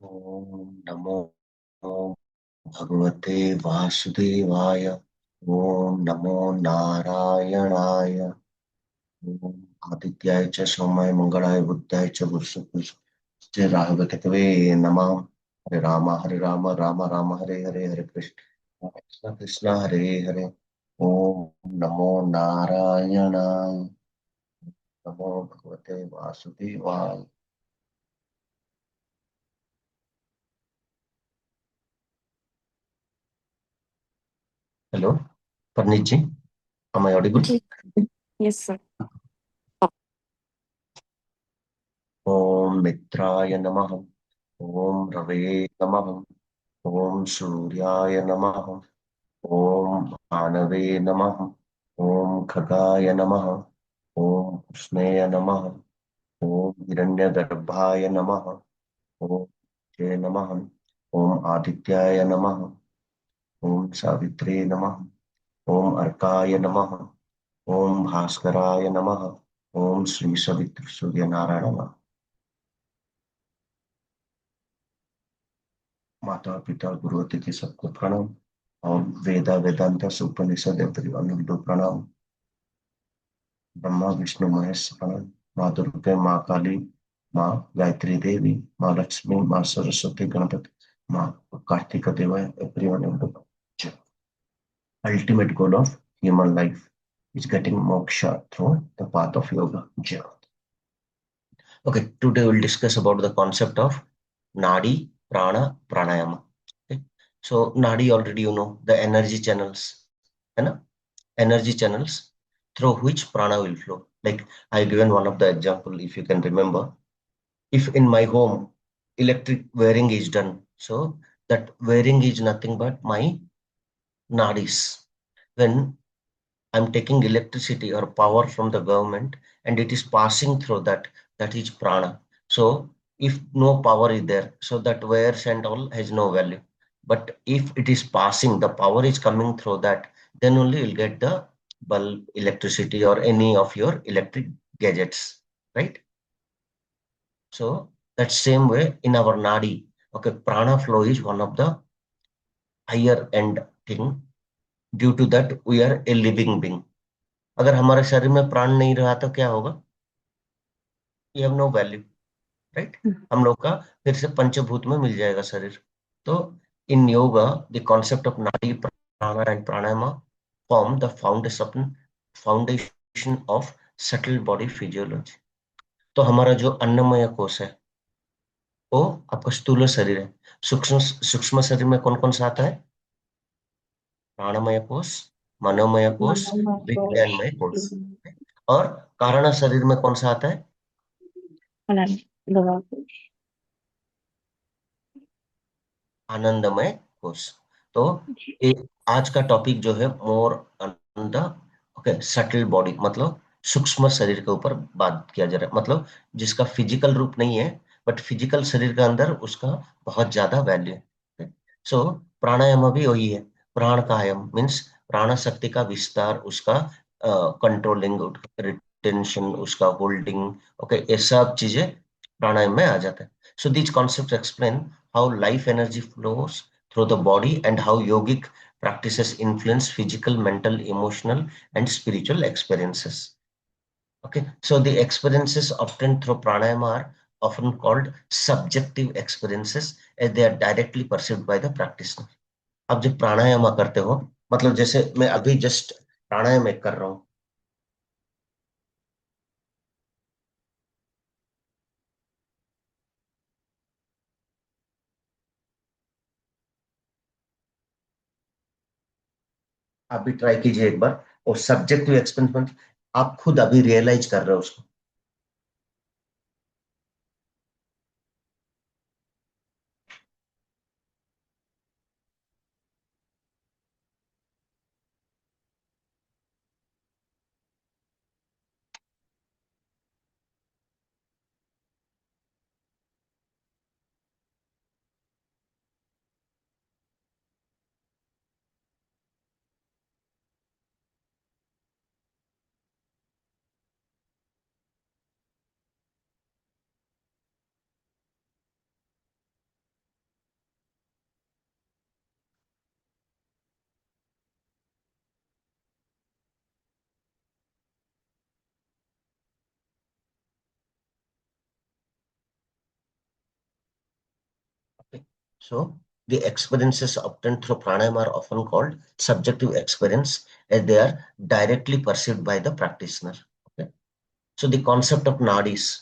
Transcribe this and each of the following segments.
ओम नमो भगवते वासुदेवाय। ओम नमो नारायणाय। ओम आदित्याय च सोमाय मंगलाय बुद्धाय च गुरुशुक्र राहवकेतवे नमः। हरे राम राम राम हरे हरे, हरे कृष्ण कृष्ण कृष्ण हरे हरे। ओम नमो नारायणाय। नमो भगवते वासुदेवाय। Hello Parneet ji, am I audible? जी। Yes sir. ओम मित्राय नमः। ओम रवये नमः। ओम सूर्याय नमः। ओम भानवे नमः। ओम खगाय नमः। ओम कृष्णेय नमः। ओम हिरण्यगर्भाय नमः। ओम जय नमः। ओम आदित्याय नमः। ओम सावित्रे नमः। ओम अर्काय नमः। ओम भास्कराय नमः। ओम श्री सवित्र सूर्य नारायण नमः। माता पिता गुरु अतिथि सबको प्रणाम। और वेदा वेदांत उपनिषद अनुदो प्रणाम। ब्रह्मा विष्णु महेश प्रणव। माँ दुर्गे माँ काली, माँ गायत्री देवी, माँ लक्ष्मी, माँ सरस्वती, गणपति, माँ कार्तिक देव, everyone. Ultimate goal of human life is getting moksha through the path of yoga. Jai. Okay, today we'll discuss about the concept of nadi, prana, pranayama. Okay. So nadi already you know the energy channels, है ना? Energy channels through which prana will flow. Like I given one of the example, if you can remember, if in my home electric wiring is done, so that wiring is nothing but my nadis. When I'm taking electricity or power from the government and it is passing through that, that is prana. So if no power is there, so that wires and all has no value. But if it is passing, the power is coming through that, then only you'll get the bulb, electricity, or any of your electric gadgets, right? So that same way in our nadi, okay, prana flow is one of the higher end thing. Due to that, we are a living being. अगर हमारे शरीर में प्राण नहीं रहा तो क्या होगा? We have no value, right? हम लोग का फिर से पंचभूत में मिल जाएगा शरीर। तो in yoga, the concept of nadi, prana and pranayama form the foundation of subtle body physiology. तो हमारा जो अन्नमय कोश है वो आपका स्थूल शरीर है। सूक्ष्म सूक्ष्म शरीर में कौन कौन सा आता है? प्राणमय कोश, मनोमय कोश, विज्ञानमय कोश। और कारण शरीर में कौन सा आता है? आनंदमय कोश। तो एक आज का टॉपिक जो है more on the okay subtle body, मतलब सूक्ष्म शरीर के ऊपर बात किया जा रहा है। मतलब जिसका फिजिकल रूप नहीं है बट फिजिकल शरीर के अंदर उसका बहुत ज्यादा वैल्यू है। सो प्राणायाम भी वही है। प्राण का आयाम मीन्स प्राण शक्ति का विस्तार, उसका कंट्रोलिंग, रिटेंशन, उसका होल्डिंग, ओके, ये सब चीजें प्राणायाम में आ जाता है। So these concepts explain how life energy flows through the body and how yogic practices influence physical, mental, emotional, and spiritual experiences. Okay, so the experiences obtained through pranayama are often called subjective experiences as they are directly perceived by the practitioner. आप जब प्राणायाम करते हो, मतलब जैसे मैं अभी just प्राणायाम कर रहा हूँ, आप भी ट्राई कीजिए एक बार। और सब्जेक्टिव एक्सपीरियंस आप खुद अभी रियलाइज कर रहे हो उसको। So the experiences obtained through pranayama are often called subjective experience as they are directly perceived by the practitioner. Okay. So the concept of nadis.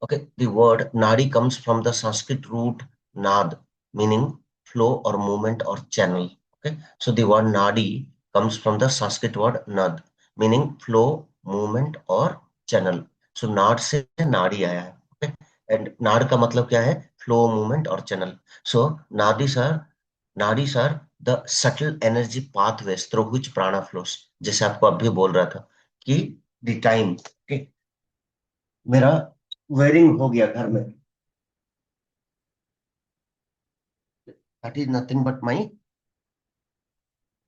Okay, the word nadi comes from the Sanskrit root nad, meaning flow or movement or channel. Okay, so the word nadi comes from the Sanskrit word nad, meaning flow, movement or channel. So नाड से नाड़ी आया है. Okay, and नाड का मतलब क्या है? Flow, movement और channel. So nadis are the subtle energy pathways through which prana flows. जैसे आपको अभी बोल रहा था कि the time. Okay, मेरा वायरिंग हो गया घर में. That is nothing but my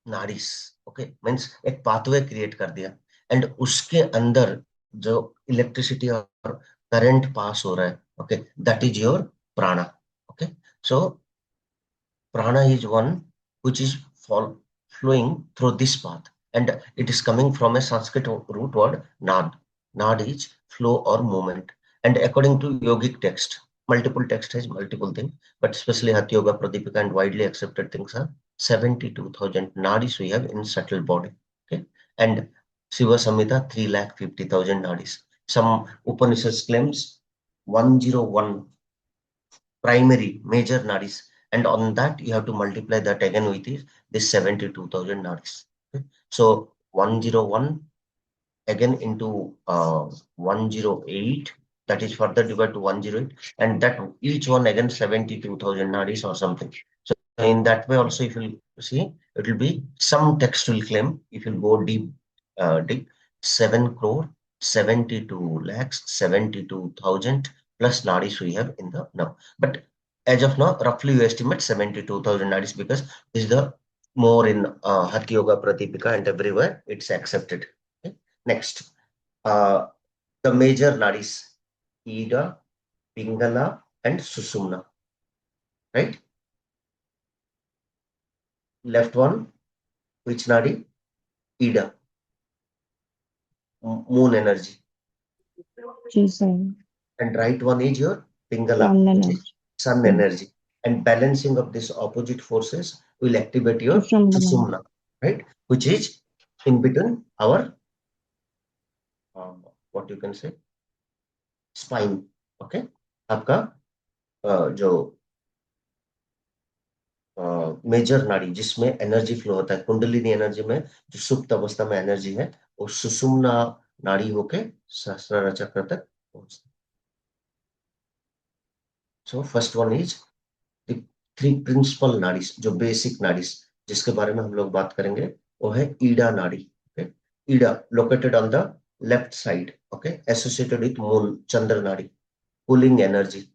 nadis. Okay, means एक पाथवे क्रिएट कर दिया एंड उसके अंदर जो इलेक्ट्रिसिटी और करंट पास हो रहा है. ओके, दैट इज योर प्राणा. Okay, so prana is one which is flowing through this path, and it is coming from a Sanskrit root word nad. Nad is flow or movement. And according to yogic text, multiple text has multiple things, but especially Hatha Yoga, Pradipika, and widely accepted things are 72,000 nadis we have in subtle body. Okay, and Shiva Samhita 3,50,000 nadis. Some Upanishads claims 101 primary major nadis, and on that you have to multiply that again with this 72,000 nadis. Okay? So 101 again into 108, that is further divided to 108, and that each one again 72,000 nadis or something. So in that way also, if you see, it will be some text will claim, if you go deep, 7 crore 72 lakhs 72,000 plus nadis we have in the now. But as of now, roughly you estimate 72,000 nadis because this is the more in Hatha Yoga, Pradipika, and everywhere it's accepted. Okay? Next, uh, the major nadis, Ida, Pingala, and Susumna, right? Left one, which nadi? Ida, moon energy. जी sir. And right one is your Pingala, Sun which is energy. sun energy. And balancing of these opposite forces will activate your Sushumna. Susumna, right? Which is in between our, what you can say, spine. Okay? आपका जो major नाड़ी जिसमें energy flow होता है, kundalini energy में जो सुप्त अवस्था में एनर्जी है वो सुषुम्ना नाड़ी होके सहस्त्रार चक्र तक पहुंचती है. So first one is the three principal nadis, जो बेसिक नाड़ीज जिसके बारे में हम लोग बात करेंगे वो है ईडा नाड़ी. Okay, Ida located on the left side. Okay, associated with moon, Chandra nadi, cooling energy,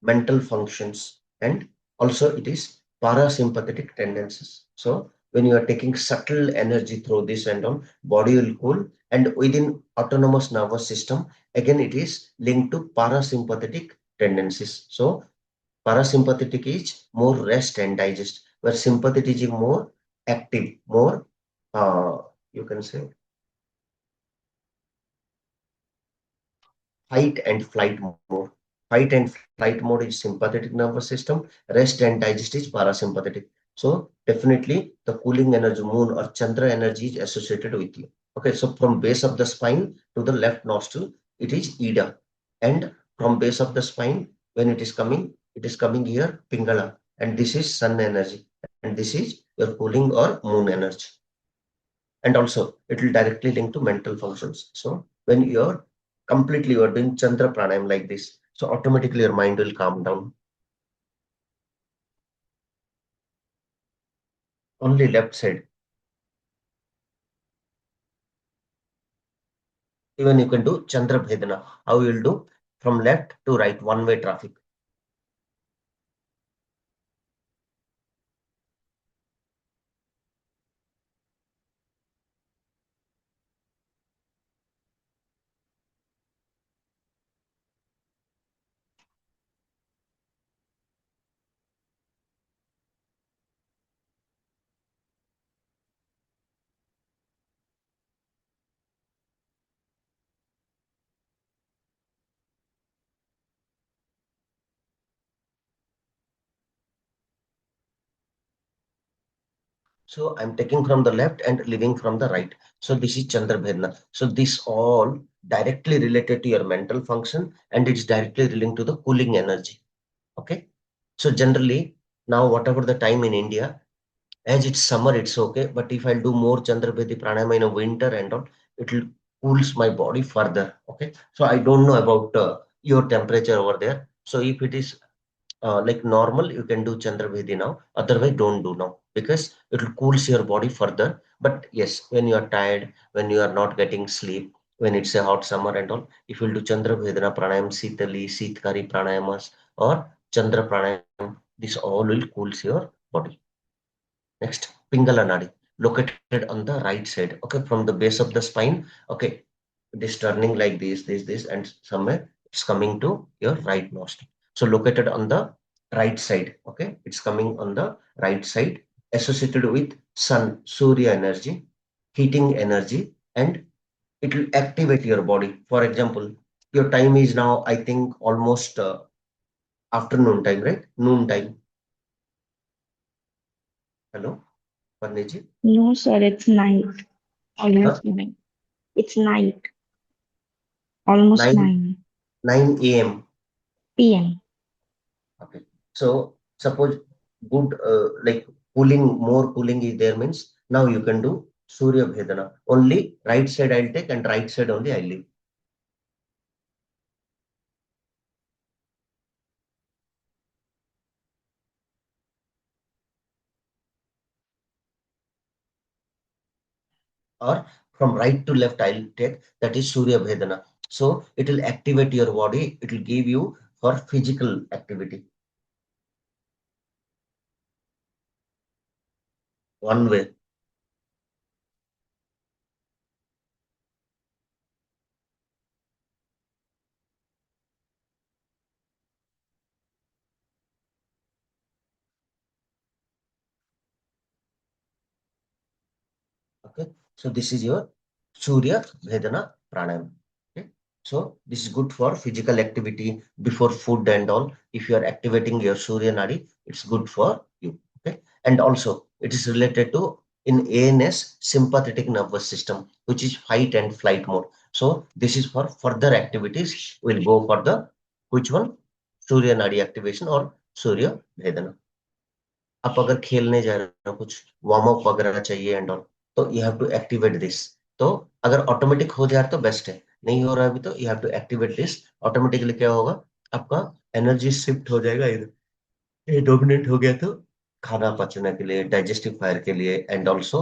mental functions, and also it is parasympathetic tendencies. So when you are taking subtle energy through this and on, body will cool, and within autonomous nervous system again it is linked to parasympathetic tendencies. So parasympathetic is more rest and digest, where sympathetic is more active, more you can say fight and flight mode. Fight and flight mode is sympathetic nervous system. Rest and digest is parasympathetic. So definitely the cooling energy, moon or Chandra energy is associated with you. Okay, so from base of the spine to the left nostril, it is Ida. And from base of the spine, when it is coming here, Pingala. And this is sun energy. And this is your cooling or moon energy. And also it will directly link to mental functions. So when you're completely you're doing Chandra pranayam like this, so automatically your mind will calm down. Only left side. Even you can do Chandra Bhedana. How you will do? From left to right, one-way traffic. So I'm taking from the left and leaving from the right. So this is Chandra Bhedna. So this all directly related to your mental function and it's directly linked to the cooling energy. Okay. So generally now whatever the time in India, as it's summer, it's okay. But if I'll do more Chandra Bhedi pranayama in a winter and all, it will cools my body further. Okay. So I don't know about your temperature over there. So if it is like normal, you can do Chandra Bhedi now. Otherwise, don't do now because it will cools your body further. But yes, when you are tired, when you are not getting sleep, when it's a hot summer and all, if you will do Chandra Bhedana pranayam, Sitali, Sitkari pranayamas or Chandra pranayam, this all will cools your body. Next, Pingala Nadi, located on the right side. Okay, from the base of the spine. Okay, it is turning like this, and somewhere it's coming to your right nostril. So located on the right side. Okay, it's coming on the right side, associated with sun, Surya energy, heating energy, and it will activate your body. For example, your time is now, I think, almost afternoon time, right? Noon time. Hello, Pandeji? No, sir, it's night. Huh? Almost nine. It's night. Almost 9 9 9 a.m. p.m. Okay. So suppose good like cooling, more cooling is there means now you can do Surya Bhedana. Only right side I'll take and right side only I'll leave. Or from right to left I'll take, that is Surya Bhedana. So it will activate your body, it will give you for physical activity. One way. Okay. So this is your Surya Vedana Pranayam. Okay. So this is good for physical activity before food and all. If you are activating your Surya Nadi, it's good for you. Okay. And also it is related to in ANS sympathetic nervous system, which is fight and flight mode. So this is for further activities. We'll go for the which one? Surya Nadi activation or Surya Vedana. आप अगर खेलने जा रहे हो कुछ warm up वगैरह चाहिए and all तो you have to activate this तो अगर ऑटोमेटिक हो जाए तो बेस्ट है नहीं हो रहा है अभी तो you have to activate this automatically क्या होगा आपका एनर्जी शिफ्ट हो जाएगा इधर ये डोमिनेट हो गया तो खाना पचने के लिए डाइजेस्टिव फायर के लिए एंड ऑल्सो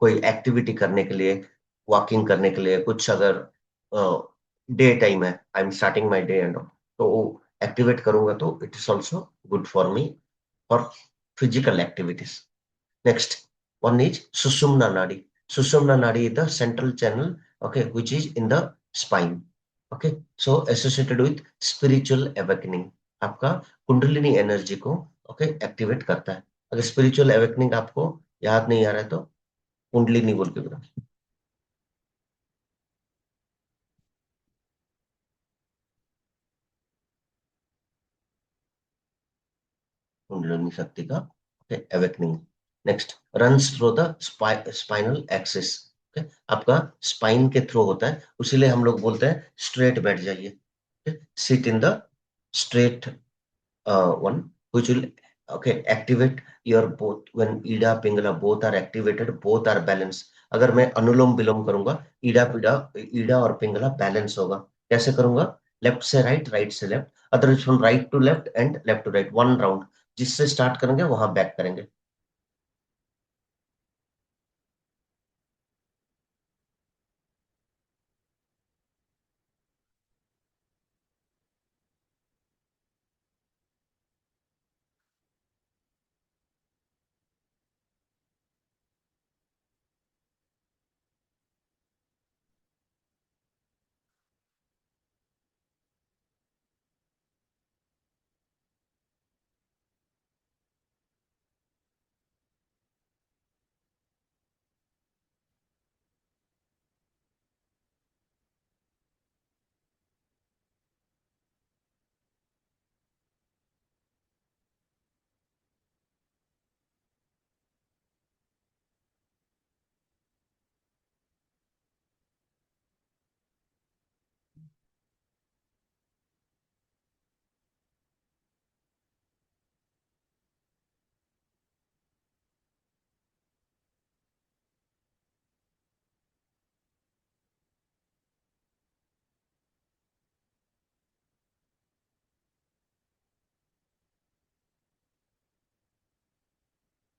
कोई एक्टिविटी करने के लिए वॉकिंग करने के लिए कुछ अगर डे टाइम है I am starting my day and all तो वो एक्टिवेट करूंगा तो it is also good for me for physical activities. Next one is Sushumna Nadi. Sushumna Nadi is the central channel, okay, which is in the spine. Okay, so associated with spiritual awakening. आपका kundalini energy को okay activate करता है अगर spiritual awakening आपको याद नहीं आ रहा है तो कुंडलिनी बोल के बोला कुंडलिनी शक्ति का okay awakening next runs through the spinal axis okay आपका स्पाइन के थ्रू होता है उसीलिए हम लोग बोलते हैं स्ट्रेट बैठ जाइए sit in the straight one which will okay activate your both when ida pingala both are activated both are balanced अगर मैं अनुलोम विलोम करूंगा ईडा पीड़ा ईडा और पिंगला बैलेंस होगा कैसे करूंगा लेफ्ट से राइट राइट से left otherwise from right to left and left to right one round जिससे स्टार्ट करेंगे वहां बैक करेंगे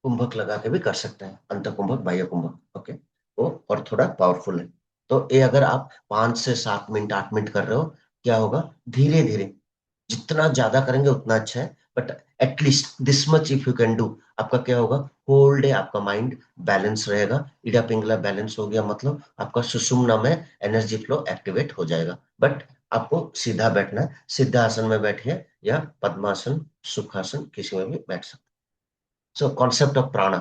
कुंभक लगा के भी कर सकते हैं, अंत कुंभक बाह्य कुंभक। ओके, वो और थोड़ा पावरफुल है। तो ये अगर आप 5 से 7 मिनट 8 मिनट कर रहे हो, क्या होगा, धीरे धीरे, जितना ज्यादा करेंगे उतना अच्छा है, but at least this much if you can do, आपका क्या होगा, होल डे आपका माइंड बैलेंस रहेगा। इडा पिंगला बैलेंस हो गया, मतलब आपका सुषुम्ना में एनर्जी फ्लो एक्टिवेट हो जाएगा। बट आपको सीधा बैठना है, सीधा आसन में बैठिए या पद्मासन, सुखासन, किसी में भी बैठ सकते। सो कॉन्सेप्ट ऑफ प्राणा,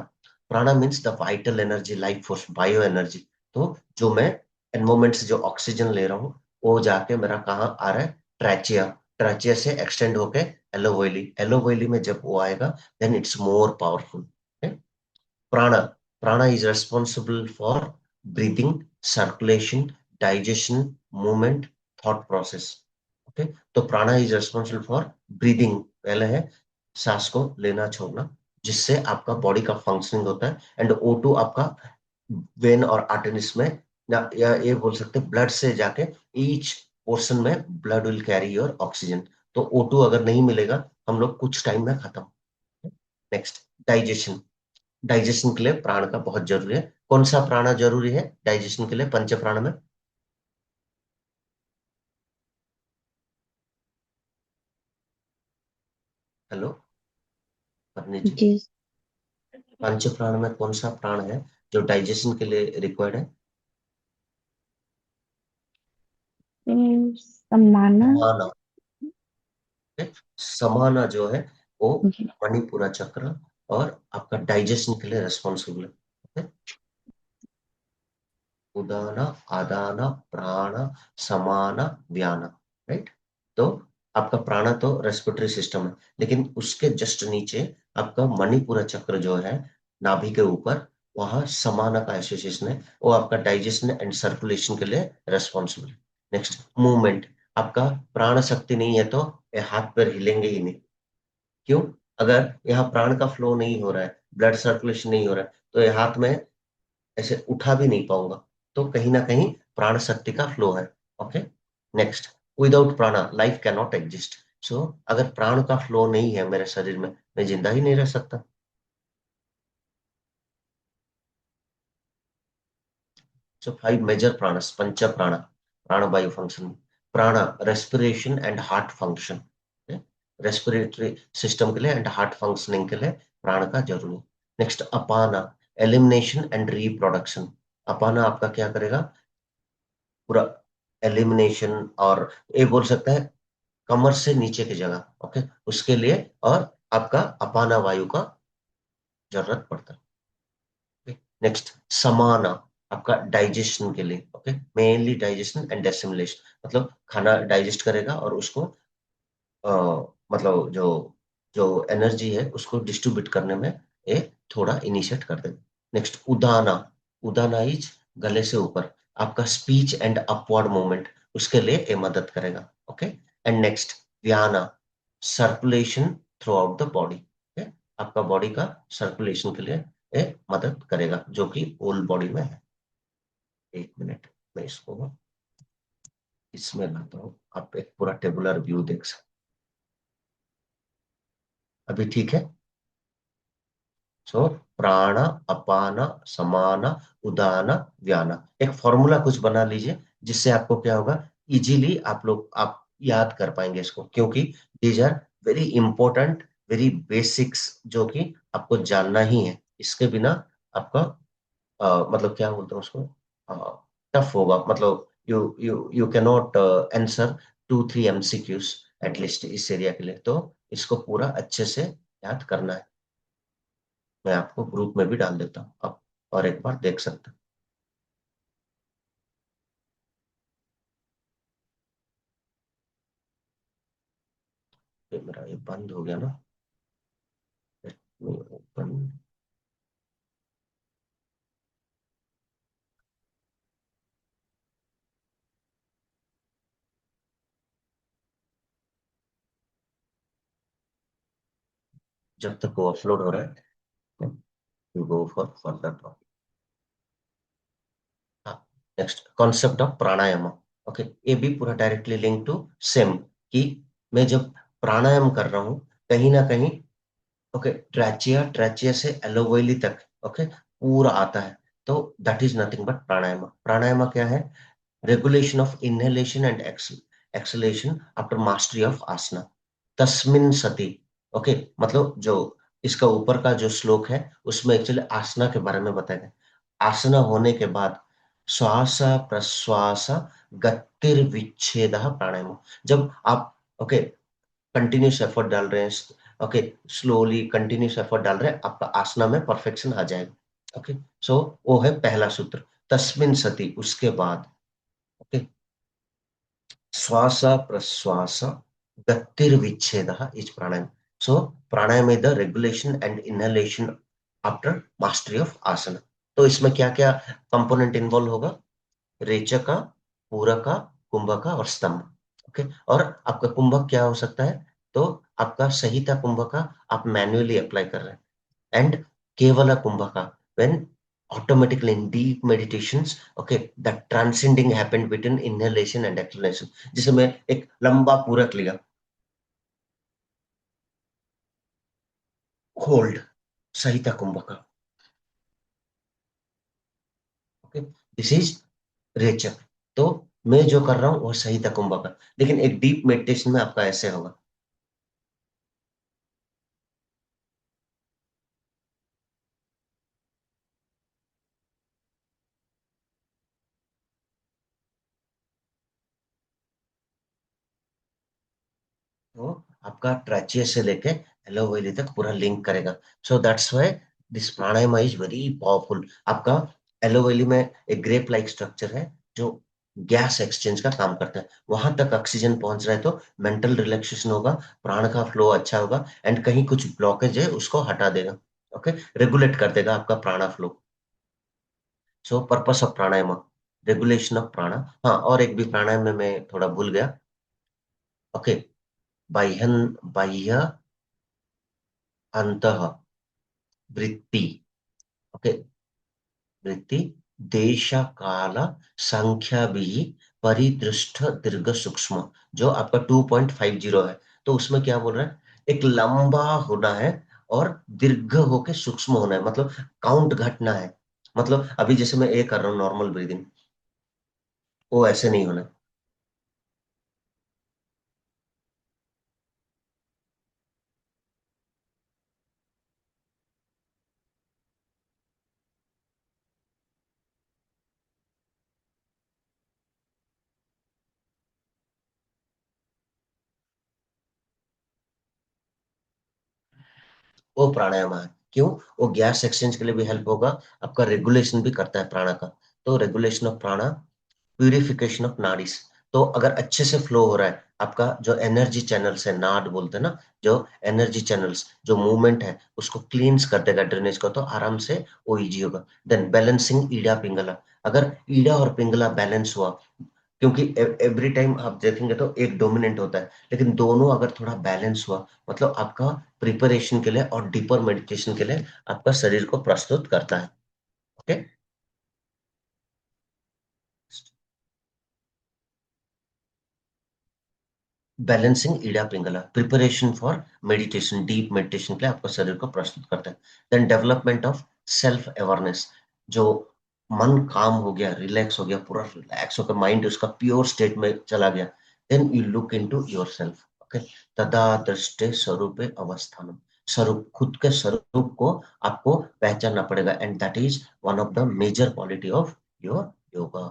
प्राणा means the vital energy, life force, bio energy. तो जो मैं एनवायरमेंट से जो ऑक्सीजन ले रहा हूँ, वो जाके मेरा कहाँ आ रहा है, ट्रैचिया, ट्रैचिया से एक्सटेंड होके एलोवेली, एलोवेली में जब वो आएगा then it's more powerful. prana prana is responsible for breathing, circulation, digestion, movement, thought process. Okay, तो प्राणा इज रिस्पॉन्सिबल फॉर ब्रीदिंग, पहले है सांस को लेना छोड़ना, जिससे आपका बॉडी का फंक्शनिंग होता है। एंड O2 आपका वेन और आर्टरीज में, या ये बोल सकते हैं ब्लड से जाके ईच पोर्शन में blood will carry your oxygen. तो O2 अगर नहीं मिलेगा, हम लोग कुछ टाइम में खत्म। नेक्स्ट, डाइजेशन, डाइजेशन के लिए प्राण का बहुत जरूरी है। कौन सा प्राण जरूरी है डाइजेशन के लिए पंच प्राण में? हेलो परनी जी, जिस पंच प्राण में कौन सा प्राण है जो डाइजेशन के लिए रिक्वायर्ड है? समाना। समाना, समाना जो है वो मणिपुरा चक्र और आपका डाइजेशन के लिए रेस्पॉन्सिबल है। उदाना, आदाना, प्राण, समाना, व्याना, राइट। तो आपका प्राण तो रेस्पिरेटरी सिस्टम है, लेकिन उसके जस्ट नीचे आपका मणिपुरा चक्र जो है, नाभि के ऊपर, वहां समाना का एसोसिएशन है, वो आपका डाइजेशन एंड सर्कुलेशन के लिए रेस्पॉन्सिबल है। नेक्स्ट, मूवमेंट, आपका प्राण शक्ति नहीं है तो ये हाथ पैर हिलेंगे ही नहीं। क्यों? अगर यहाँ प्राण का फ्लो नहीं हो रहा है, ब्लड सर्कुलेशन नहीं हो रहा है, तो ये हाथ में ऐसे उठा भी नहीं पाऊंगा। तो कहीं ना कहीं प्राण शक्ति का फ्लो है। ओके, नेक्स्ट, विदाउट प्राणा लाइफ कैन नॉट एग्जिस्ट। सो अगर प्राण का फ्लो नहीं है मेरे शरीर में, मैं जिंदा ही नहीं रह सकता। सो 5 मेजर प्राणस, पंच प्राण, प्राण वायु फंक्शन, प्राण respiration and heart function, respiratory system के लिए एंड हार्ट फंक्शनिंग के लिए प्राण का जरूरी। Next, apana, elimination and reproduction. अपाना आपका क्या करेगा, पूरा एलिमिनेशन, और ये बोल सकते हैं कमर से नीचे की जगह, ओके, उसके लिए, और आपका अपाना वायु का जरूरत पड़ता है। नेक्स्ट, समाना, आपका डाइजेशन के लिए, okay, mainly digestion and assimilation, मतलब खाना डाइजेस्ट करेगा और उसको अ, मतलब जो जो एनर्जी है उसको डिस्ट्रीब्यूट करने में ये थोड़ा इनिशिएट कर देगा। नेक्स्ट, उदाना, उदाना इज गले से ऊपर, आपका स्पीच एंड अपवर्ड मूवमेंट, उसके लिए ये मदद करेगा। Okay, and next, vyana, circulation throughout the body, आपका बॉडी का सर्कुलेशन के लिए ये मदद करेगा, जो कि होल बॉडी में है। 1 मिनट, मैं इसको इसमें लाता हूँ, आप एक पूरा टेबुलर व्यू देख सकते। अभी ठीक है? सो प्राण, अपान, समान, उदान, व्यान, एक फॉर्मूला कुछ बना लीजिए, जिससे आपको क्या होगा, इजीली आप याद कर पाएंगे इसको, क्योंकि these are very important, very basics, जो कि आपको जानना ही है। इसके बिना आपका मतलब क्या बोलते हैं उसको, टफ होगा, मतलब you can not answer 2 3 MCQs at least इस एरिया के लिए। तो इसको पूरा अच्छे से याद करना है। मैं आपको ग्रुप में भी डाल देता हूँ, आप और एक बार देख सकते हैं। ये मेरा ये बंद हो गया ना, ओपन, जब तक वो अपलोड हो रहा है you go for further topic. हाँ, next, concept of pranayama. Okay, ये भी पूरा डायरेक्टली लिंक टू सेम, कि मैं जब प्राणायाम कर रहा हूँ, कहीं ना कहीं ओके, ट्रैचिया, ट्रैचिया से एलोवेली तक, ओके, पूरा आता है। तो that is nothing but pranayama. प्राणायाम क्या है? Regulation of inhalation and exhalation after mastery of asana, तस्मिन सति। ओके, मतलब जो इसका ऊपर का जो श्लोक है उसमें एक्चुअली आसना के बारे में बताया गया। आसना होने के बाद श्वास प्रश्वास गतिर्विच्छेद प्राणायाम। जब आप ओके कंटिन्यूस एफर्ट डाल रहे हैं, ओके, स्लोली कंटिन्यूस एफर्ट डाल रहे हैं, आपका आसना में परफेक्शन आ जाएगा। ओके, सो वो है पहला सूत्र, तस्मिन सति, उसके बाद। ओके, श्वास प्रश्वास गतिर्विच्छेद is pranayama. So pranayama is the regulation and inhalation after mastery of asana. तो इसमें क्या क्या कंपोनेंट इन्वॉल्व होगा? रेचका, पूरका, कुंभका और स्तंभ। ओके, और आपका कुंभक क्या हो सकता है? तो आपका संहिता कुंभका आप मैन्युअली अप्लाई कर रहे हैं, and kevala kumbhaka when automatically in deep meditations, okay, the transcending happened between inhalation and exhalation। जिसे मैं एक लंबा पूरक लिया, hold, samhita kumbhaka. Okay, this is rechaka. तो मैं जो कर रहा हूं वो संहिता कुंभका, लेकिन एक डीप मेडिटेशन में आपका ऐसे होगा। तो आपका ट्रैचियस से लेके एलोवेली तक पूरा लिंक करेगा। So that's why this pranayama is very powerful. आपका एलोवेली में एक ग्रेप लाइक स्ट्रक्चर है जो गैस एक्सचेंज का काम करता है। वहां तक ऑक्सीजन पहुंच रहा है तो मेंटल रिलैक्सेशन होगा, प्राण का फ्लो अच्छा होगा, एंड कहीं कुछ ब्लॉकेज है उसको हटा देगा। ओके, रेगुलेट कर देगा आपका प्राणा flow. So purpose of pranayama, regulation of प्राणा। हाँ, और एक भी प्राणायाम में मैं थोड़ा भूल गया। ओके, बाह्यन, बाह्य अंतः वृत्ति। ओके, वृत्ति देश काल संख्या भी परिदृष्ट दीर्घ सूक्ष्म, जो आपका 2.50 है। तो उसमें क्या बोल रहा है? एक लंबा होना है और दीर्घ होके सूक्ष्म होना है, मतलब काउंट घटना है। मतलब अभी जैसे मैं ए कर रहा हूँ नॉर्मल ब्रीदिंग, वो ऐसे नहीं होना। वो प्राणायाम है। क्यों? वो गैस एक्सचेंज के लिए भी हेल्प होगा, आपका रेगुलेशन भी करता है प्राणा का। तो रेगुलेशन ऑफ प्राणा, प्यूरिफिकेशन ऑफ नाड़ीज। तो अगर अच्छे से फ्लो हो रहा है, आपका जो एनर्जी चैनल्स है, नाड बोलते हैं ना, जो एनर्जी चैनल्स, जो मूवमेंट है उसको क्लींस कर देगा, ड्रेनेज को, तो आराम से वो इजी होगा। Then balancing Ida Pingala. अगर ईड़ा और पिंगला बैलेंस हुआ, क्योंकि एवरी टाइम आप देखेंगे तो एक डोमिनेंट होता है, लेकिन दोनों अगर थोड़ा बैलेंस हुआ, मतलब आपका प्रिपरेशन के लिए और डीपर मेडिटेशन के लिए आपका शरीर को प्रस्तुत करता है। Okay, balancing Ida Pingala, preparation for meditation, deep meditation के लिए आपका शरीर को प्रस्तुत करता है। Then development of self awareness, जो मन काम हो गया, रिलैक्स हो गया, पूरा रिलैक्स होकर माइंड उसका प्योर स्टेट में चला गया, then you look into yourself. Okay, तदा दृष्टे स्वरूपे अवस्थानम। स्वरूप, खुद के स्वरूप को आपको पहचानना पड़ेगा, and that is one of the major quality of your yoga.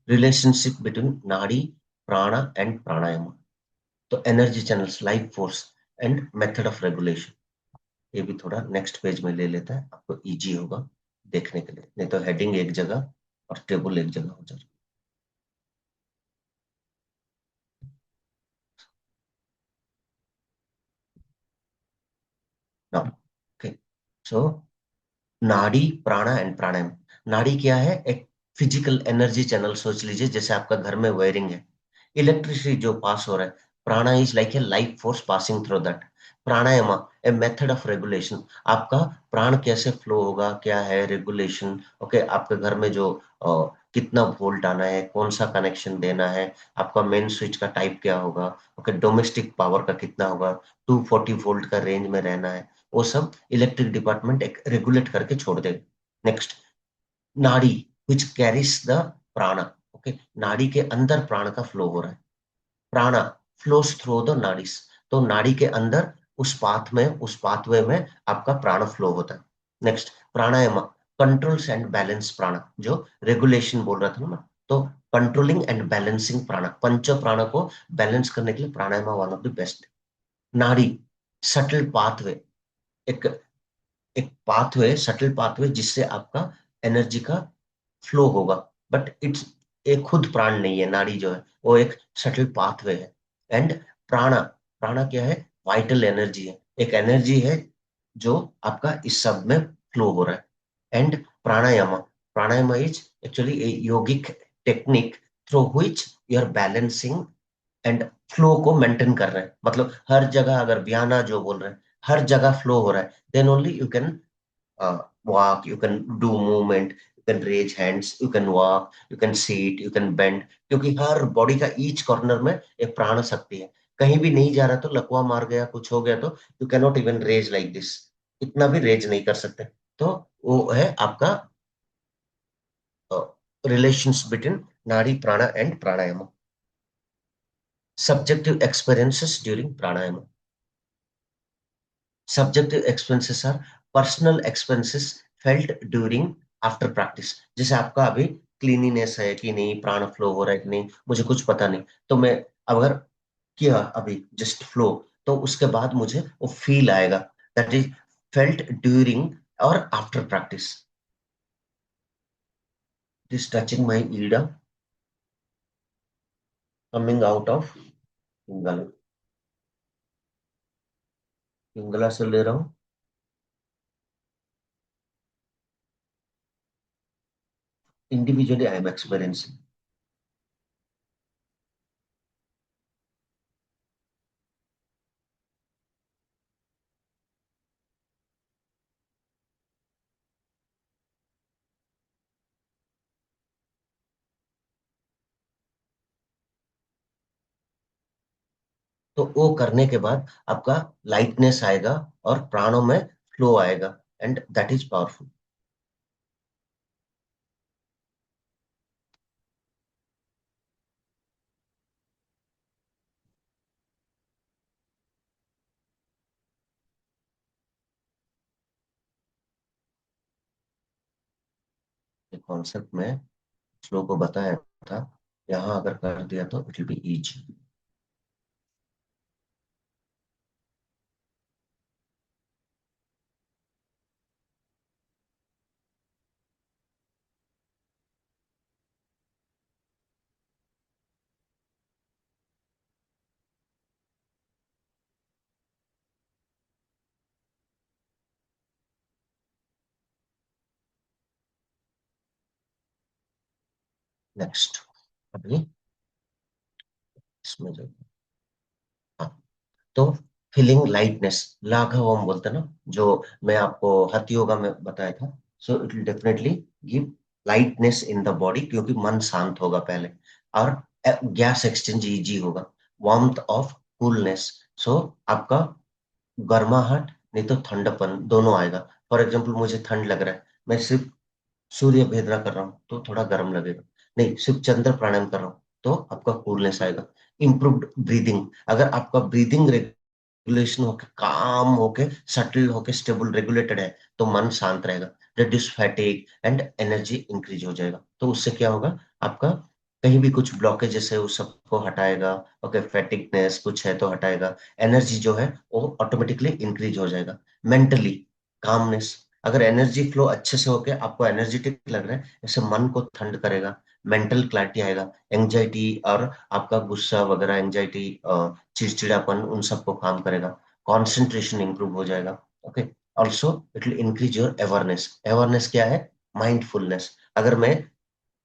Relationship between nadi, prana and pranayama. तो energy channels, life force and method of regulation, ये भी थोड़ा नेक्स्ट पेज में ले लेता है, आपको इजी होगा देखने के लिए, नहीं तो हेडिंग एक जगह और टेबल एक जगह हो जाएगा ना। ओके, सो नाड़ी, प्राणा एंड प्राणायाम। नाड़ी क्या है? एक फिजिकल एनर्जी चैनल सोच लीजिए, जैसे आपका घर में वायरिंग है, इलेक्ट्रिसिटी जो पास हो रहा है। प्राणा is like a life force passing through that. Pranayama a method of regulation, आपका प्राण कैसे फ्लो होगा, क्या है रेगुलेशन। ओके, आपके घर में जो कितना वोल्ट आना है, कौन सा कनेक्शन देना है, आपका मेन स्विच का टाइप क्या होगा, ओके, डोमेस्टिक पावर का कितना होगा, 240 वोल्ट का रेंज में रहना है, वो सब इलेक्ट्रिक डिपार्टमेंट एक रेगुलेट करके छोड़ देगा। नेक्स्ट, नाड़ी विच कैरीज द प्राणा। ओके, नाड़ी के अंदर प्राण का फ्लो हो रहा है, प्राणा फ्लोस थ्रू द नाड़ीज। तो नाड़ी के अंदर उस पाथवे में आपका प्राण फ्लो होता है। Next, pranayama controls and balance प्राण, जो रेगुलेशन बोल रहा था ना, तो कंट्रोलिंग एंड बैलेंसिंग प्राण, पंच प्राण को बैलेंस करने के लिए प्राणायाम वन ऑफ द बेस्ट। नाड़ी सटल पाथवे, एक एक पाथवे, सटल पाथवे जिससे आपका एनर्जी का फ्लो होगा, बट इट्स एक खुद प्राण नहीं है, नाड़ी जो है वो एक सटल पाथवे है। एंड प्राणा, प्राणा क्या है, वाइटल एनर्जी है, एक एनर्जी है जो आपका इस सब में फ्लो हो रहा है। And pranayama, pranayama is actually a yogic technique through which you are balancing and flow को मेंटेन कर रहे हैं, मतलब हर जगह, अगर बयाना जो बोल रहे हैं हर जगह फ्लो हो रहा है, then only you can walk, you can do movement, you can raise hands, you can walk, you can sit, you can bend, क्योंकि हर बॉडी का ईच कॉर्नर में एक प्राण शक्ति है। कहीं भी नहीं जा रहा तो लकवा मार गया, कुछ हो गया तो you can not even raise like this, इतना भी रेज नहीं कर सकते। तो वो है आपका relations between nadi prana and pranayama. Subjective experiences during pranayama, subjective expenses are personal expenses felt during after practice। जैसे आपका अभी क्लीनिनेस है कि नहीं, प्राण फ्लो हो रहा है कि नहीं, मुझे कुछ पता नहीं, तो मैं अगर किया अभी जस्ट फ्लो, तो उसके बाद मुझे वो फील आएगा, दैट इज फेल्ट ड्यूरिंग और after practice. It is touching my Ida, coming out of Pingala, Pingala से ले रहा हूँ, इंडिविजुअली आई एम एक्सपीरियंसिंग। तो वो करने के बाद आपका लाइटनेस आएगा और प्राणों में फ्लो आएगा, and that is powerful. Concept में फ्लो को बताया था, यहाँ अगर कर दिया तो it will be easy. Next, अभी इसमें जो, हाँ, तो फीलिंग लाइटनेस, लाघव हम बोलते हैं ना, जो मैं आपको हठ योगा में बताया था, so it will definitely give lightness in the body, क्योंकि मन शांत होगा पहले, और गैस एक्सचेंज इजी होगा, वार्मथ ऑफ कूलनेस, सो आपका गर्माहट नहीं तो ठंडपन दोनों आएगा। फॉर एग्जाम्पल मुझे ठंड लग रहा है, मैं सिर्फ सूर्य भेदना कर रहा हूँ तो थोड़ा गर्म लगेगा, नहीं सिर्फ चंद्र प्राणायाम कर रहा हूँ तो आपका कूलनेस आएगा। इम्प्रूव्ड ब्रीदिंग, अगर आपका ब्रीदिंग रेगुलेशन होके, काम होके, सटल होके, स्टेबल रेगुलेटेड है, तो मन शांत रहेगा, रिड्यूस फैटिक एंड एनर्जी इंक्रीज हो जाएगा। तो उससे क्या होगा, आपका कहीं भी कुछ ब्लॉकेजेस है उस सबको हटाएगा, ओके, फैटिकनेस कुछ है तो हटाएगा, एनर्जी जो है वो ऑटोमेटिकली इंक्रीज हो जाएगा। मेंटली कामनेस, अगर एनर्जी फ्लो अच्छे से होके आपको एनर्जेटिक लग रहा है, ऐसे मन को ठंड करेगा, मेंटल क्लैरिटी आएगा, एंजाइटी और आपका गुस्सा वगैरह, एंजाइटी, चिड़चिड़ापन, उन सबको काम करेगा, कॉन्सेंट्रेशन इंप्रूव हो जाएगा। Okay, also it will increase your awareness. Awareness क्या है, माइंडफुलनेस। अगर मैं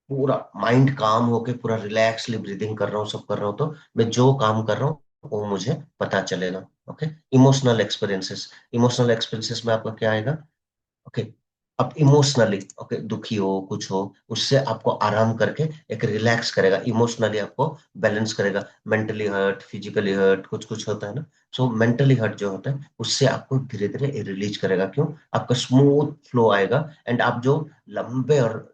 पूरा माइंड काम होके पूरा रिलैक्सली ब्रीदिंग कर रहा हूँ, सब कर रहा हूँ, तो मैं जो काम कर रहा हूँ वो मुझे पता चलेगा। Okay, emotional experiences, emotional experiences में आपका क्या आएगा, ओके, आप इमोशनली ओके दुखी हो कुछ हो, उससे आपको आराम करके एक रिलैक्स करेगा, इमोशनली आपको बैलेंस करेगा। मेंटली हर्ट, फिजिकली हर्ट, कुछ कुछ होता है ना। सो मेंटली हर्ट जो होता है उससे आपको धीरे धीरे रिलीज करेगा। क्यों? आपका स्मूथ फ्लो आएगा, एंड आप जो लंबे और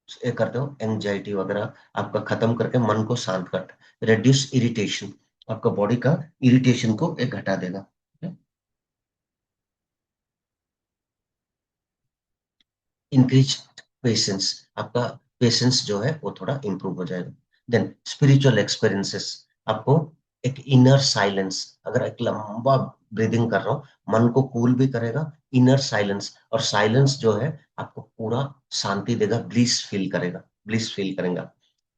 ये करते हो एंजाइटी वगैरह, आपका खत्म करके मन को शांत करता, रेड्यूस इरिटेशन, आपका बॉडी का इरिटेशन को एक घटा देगा। इंक्रीज पेशेंस, आपका पेशेंस जो है वो थोड़ा इंप्रूव हो जाएगा। देन स्पिरिचुअल एक्सपीरियंसेस, आपको एक इनर साइलेंस, अगर एक लंबा ब्रीदिंग कर रहा हूँ, मन को कूल भी करेगा, इनर साइलेंस, और साइलेंस जो है आपको पूरा शांति देगा, ब्लिस फील करेगा, ब्लिस फील करेंगे।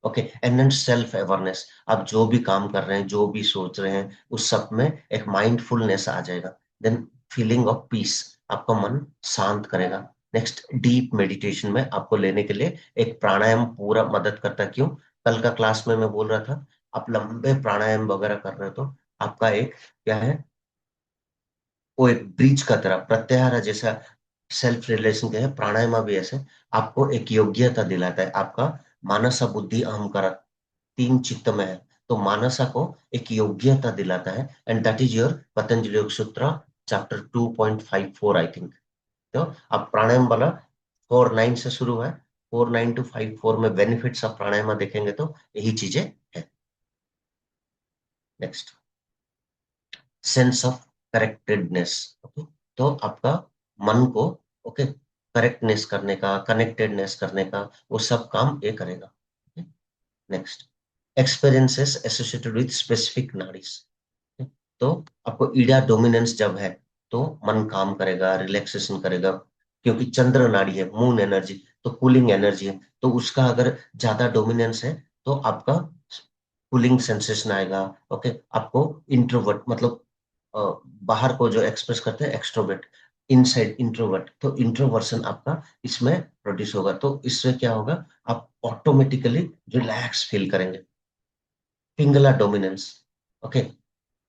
Okay, and then self awareness, आप जो भी काम कर रहे हैं, जो भी सोच रहे हैं, उस सब में एक माइंडफुलनेस आ जाएगा। देन फीलिंग ऑफ पीस, आपका मन शांत करेगा। नेक्स्ट डीप मेडिटेशन में आपको लेने के लिए एक प्राणायाम पूरा मदद करता है। क्यों? कल का क्लास में मैं बोल रहा था, आप लंबे प्राणायाम वगैरह कर रहे हो तो आपका एक क्या है, वो एक ब्रिज का तरह प्रत्याहार जैसा सेल्फ रिलेशन के है, प्राणायाम भी ऐसे आपको एक योग्यता दिलाता है। आपका मानसा बुद्धि अहंकार तीन चित्त में है, तो मानसा को एक योग्यता दिलाता है, and that is your Patanjali योग सूत्र चैप्टर 2.54 आई थिंक। तो अब प्राणायाम वाला 4.9 से शुरू है, 4.9 to 5.4 में बेनिफिट्स ऑफ प्राणायाम देखेंगे तो यही चीजें है। Next, sense of correctedness. Okay, तो आपका मन को ओके करेक्टनेस करने का, कनेक्टेडनेस करने का, वो सब काम ये करेगा। Next, experiences associated with specific nadis. तो आपको ईडा डोमिनेंस जब है तो मन काम करेगा, रिलैक्सेशन करेगा, क्योंकि चंद्र नाड़ी है, मून एनर्जी, तो कूलिंग एनर्जी है, तो उसका अगर ज्यादा डोमिनेंस है तो आपका कूलिंग सेंसेशन आएगा। ओके, आपको इंट्रोवर्ट मतलब अ, बाहर को जो एक्सप्रेस करते हैं एक्सट्रोवर्ट, इनसाइड इंट्रोवर्ट, तो इंट्रोवर्सन आपका इसमें प्रोड्यूस होगा, तो इससे क्या होगा, आप ऑटोमेटिकली रिलैक्स फील करेंगे। Pingala dominance, okay,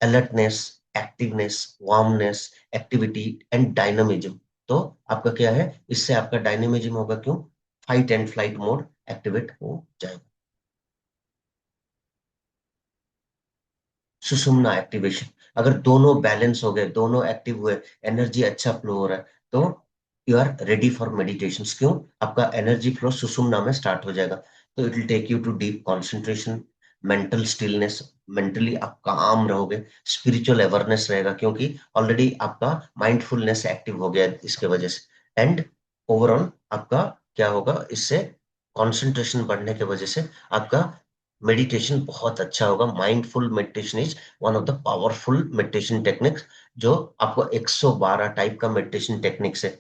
alertness, activeness, warmness, activity and dynamism. तो आपका क्या है, इससे आपका डायनामिज्म होगा। क्यों? Fight and flight mode activate हो जाएगा। सुषुम्ना एक्टिवेशन, अगर दोनों बैलेंस हो गए, दोनों एक्टिव हुए, एनर्जी अच्छा फ्लो हो रहा है, तो you are ready for meditation. क्यों? आपका एनर्जी फ्लो सुषुम्ना में स्टार्ट हो जाएगा, तो it will take you to deep concentration, mental stillness, mentally आप काम रहोगे, स्पिरिचुअल अवेयरनेस रहेगा, क्योंकि ऑलरेडी आपका माइंडफुलनेस एक्टिव हो गया है इसके वजह से। एंड ओवरऑल आपका क्या होगा, इससे कंसंट्रेशन बढ़ने की वजह से आपका मेडिटेशन बहुत अच्छा होगा। Mindful meditation is one of the powerful meditation techniques, जो आपको 112 टाइप का मेडिटेशन टेक्निक्स है,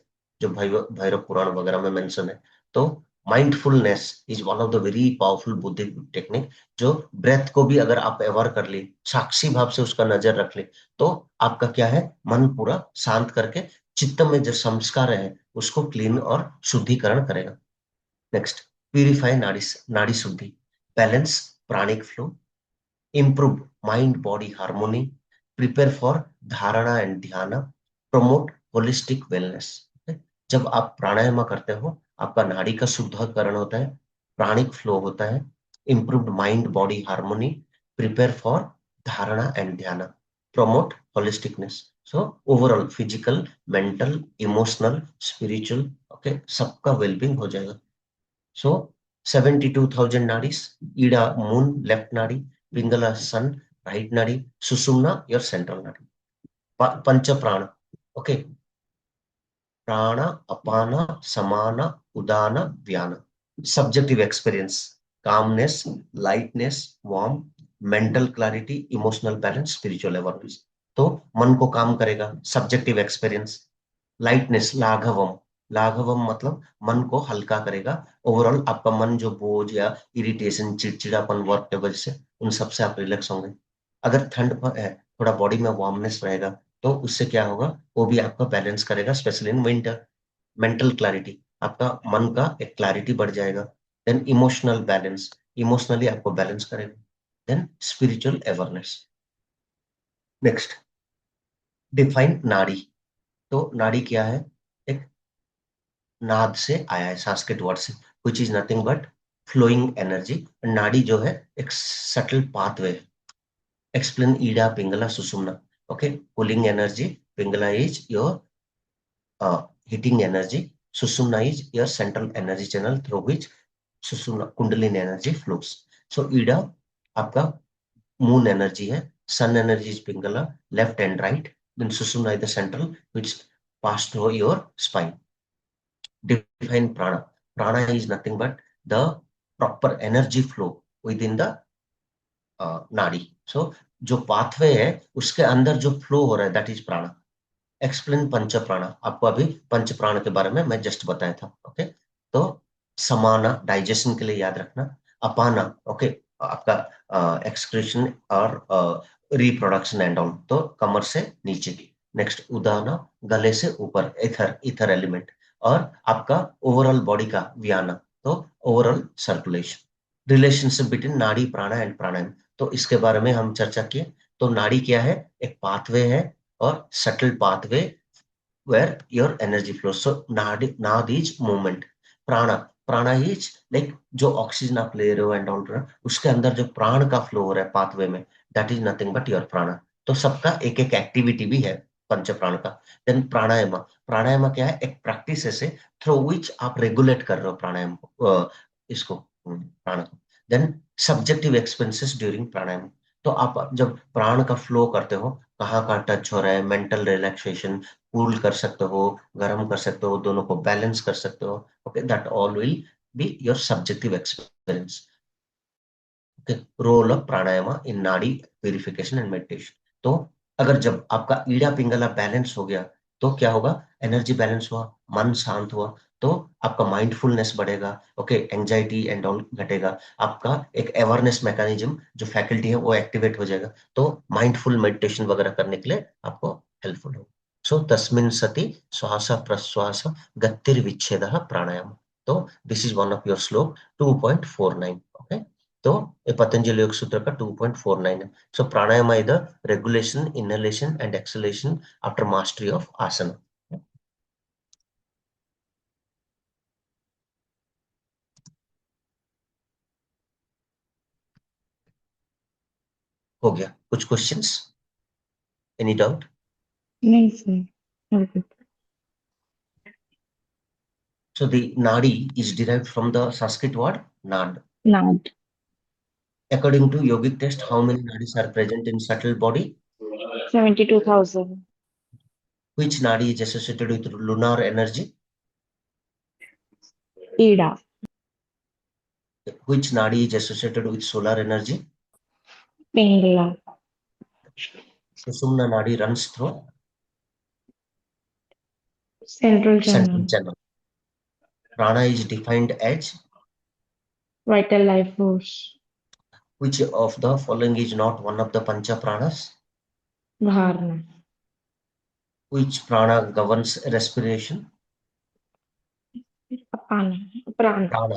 जो भैरव भैरव पुराण वगैरह में मेंशन है। तो mindfulness is one of the very powerful बुद्धिक टेक्निक, जो ब्रेथ को भी अगर आप अवेयर कर ले, साक्षी भाव से उसका नजर रख ले, तो आपका क्या है, मन पूरा शांत करके चित्त में जो संस्कार है उसको क्लीन और शुद्धिकरण करेगा। Next, purify nadi, nadi shuddhi, balance pranic flow, improve mind body harmony, prepare for dharana and dhyana, promote holistic wellness। जब आप प्राणायाम करते हो, आपका नाड़ी का शुद्धिकरण होता है, प्राणिक फ्लो होता है, improved mind body harmony, prepare for dharana and dhyana, promote holisticness. So overall physical, mental, emotional, spiritual, okay, सबका वेलबींग हो जाएगा। So 72,000 nadis, Ida moon left nadi, Pingala sun right nadi, Susumna your central nadi. Pancha prana. Okay. Prana, apana, samana, udana, vyana. Subjective experience, calmness, lightness, warmth, mental clarity, emotional balance, spiritual awareness. तो मन को काम करेगा, subjective experience, lightness, लाघवम, लाघवम मतलब मन को हल्का करेगा। ओवरऑल आपका मन जो बोझ या इरिटेशन, चिड़चिड़ापन वर्क की वजह से, उन सबसे आप रिलैक्स होंगे। अगर ठंड पर है, थोड़ा बॉडी में वार्मनेस रहेगा, तो उससे क्या होगा, वो भी आपका बैलेंस करेगा, specially in winter. Mental clarity, आपका मन का एक क्लैरिटी बढ़ जाएगा। देन इमोशनल बैलेंस, इमोशनली आपको बैलेंस करेगा। Then spiritual awareness. Next, define nadi. तो नाड़ी क्या है, एक नाद से आया है, संस्कृत वर्ड से, which is nothing but flowing energy. नाड़ी जो है एक सटल पाथवे है. Explain ida, pingala, susumna. Okay, pulling energy. Pingala is your heating energy. Susumna is your central energy channel through which susumna kundalini energy flows. So ida आपका moon energy है, sun energy is pingala, left and right. Then susumna is the central which pass through your spine. Define prana. Prana is nothing but the proper energy flow within the नाड़ी. सो जो pathway है उसके अंदर जो flow हो रहा है that is प्राण. एक्सप्लेन पंच प्राण. आपको अभी पंच प्राण के बारे में मैं जस्ट बताया था. ओके, तो समाना डाइजेशन के लिए याद रखना. अपाना ओके आपका एक्सक्रीशन और रिप्रोडक्शन एंड ऑल, तो कमर से नीचे की. नेक्स्ट उदाना गले से ऊपर, इथर इथर एलिमेंट. और आपका ओवरऑल बॉडी का व्याना, तो overall circulation. Relationship between nadi prana and pranayama, तो इसके बारे में हम चर्चा किए. तो नाड़ी क्या है, एक पाथवे है और subtle pathway where your energy flows. So nad is movement. prana is like जो ऑक्सीजन आप ले रहे हो एंड ऑल, उसके अंदर जो प्राण का फ्लो हो रहा है पाथवे में, that is nothing but your प्राणा. तो सबका एक एक एक्टिविटी भी है पंच प्राण का. देन प्राणायाम. प्राणायाम क्या है, एक प्रैक्टिस है थ्रू विच आप रेगुलेट कर रहे हो प्राणायाम को, इसको प्राण को. देन सब्जेक्टिव एक्सपेंसेस ड्यूरिंग प्राणायाम. तो आप जब प्राण का फ्लो करते हो, कहाँ का टच हो रहा है, मेंटल रिलैक्सेशन, कूल कर सकते हो, गर्म कर सकते हो, दोनों को बैलेंस कर सकते हो. Okay, that all will be your subjective experience. Okay, role of pranayama in nadi purification and meditation. तो अगर जब आपका ईड़ा पिंगला बैलेंस हो गया तो क्या होगा, एनर्जी बैलेंस हुआ, मन शांत हुआ, तो आपका माइंडफुलनेस बढ़ेगा. ओके, एंजाइटी एंड ऑल घटेगा. आपका एक अवेयरनेस मैकेनिज्म जो फैकल्टी है वो एक्टिवेट हो जाएगा. तो माइंडफुल मेडिटेशन वगैरह करने के लिए आपको हेल्पफुल होगा. सो तस्मिन् सति श्वास प्रश्वास गतिर्विच्छेदः प्राणायाम. तो this is one of your श्लोक 2.49. ओके, तो ये पतंजलि योग सूत्र का 2.49 है. So pranayama is the regulation, inhalation and exhalation after mastery of asana. हो गया. कुछ क्वेश्चंस, एनी डाउट? नहीं sir, okay. So the nadi is derived from the Sanskrit word nad. Nad. According to yogic test, how many nadis are present in subtle body? 72,000. Which nadi is associated with lunar energy? Ida. Which nadi is associated with solar energy? Pingala. Susumna nadi runs through Central central channel. channel. Prana is defined as Vital life force. which of the following is not one of the pancha pranas? Dharana. Which prana governs respiration? Apana. Prana. Prana.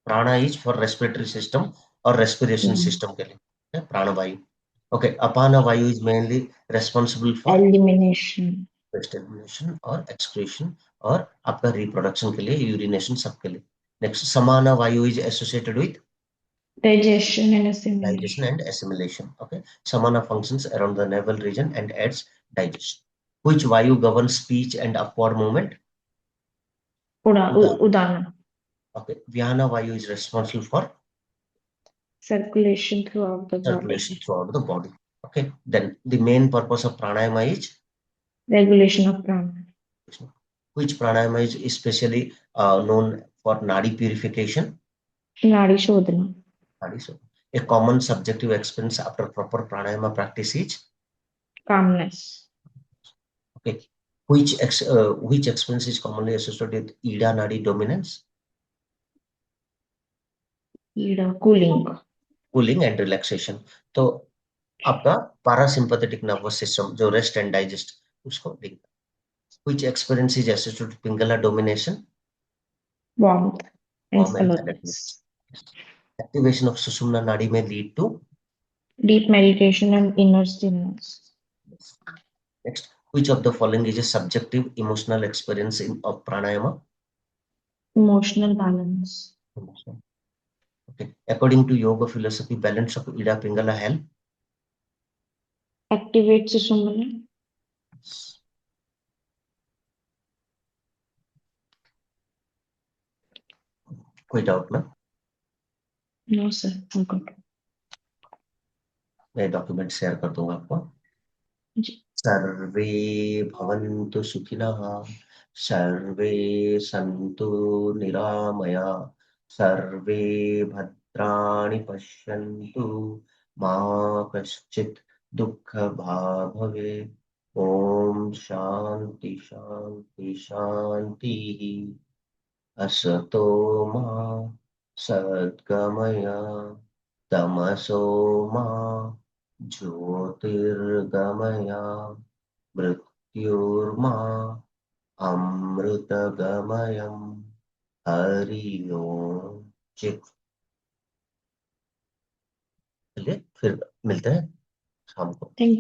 Prana is for respiratory system or respiration system के लिए प्राण वायु. Okay, apana vayu is mainly responsible for Elimination. elimination और excretion और आपका reproduction के लिए, urination सबके लिए. Next, samana vayu is associated with Digestion and digestion assimilation. and assimilation. Okay, samana functions around the navel region and aids digestion. Which vayu governs speech and upward movement? Udana. Okay, vyana vayu is responsible for Circulation throughout the circulation body. throughout the body. Okay, then the main purpose of pranayama is Regulation of prana. which pranayama is especially known for nadi purification? Nadi Shodhana. A common subjective experience after proper pranayama practice is Calmness. okay. Which experience is commonly associated with ida nadi dominance? Ida. Cooling. Cooling and relaxation. तो आपका parasympathetic nervous system जो rest and digest उसको देखता. Which experience is associated with pingala domination? Warmth. And Warm and alertness. Activation of Susumna Nadi may lead to Deep meditation and inner stillness. next Which of the following is a subjective emotional experience in of pranayama? Emotional balance. Okay. According to yoga philosophy, balance of Ida Pingala help. Activate Sushumna. कोई doubt ना? No, sir. I'm good. मैं document share कर दूंगा आपको. जी. सर्वे भवन्तु सुखिनः, सर्वे सन्तु निरामया, सर्वे भद्राणि पश्यन्तु, मा कश्चित् दुःखभाग् भवेत्. ॐ शान्ति शान्ति शान्तिः. असतो मा सद्गमय, तमसो मा ज्योतिर्गमय, मृत्युर्मा अमृतगमयम्. हरि ओम. चलिए फिर मिलते हैं शाम को. Thank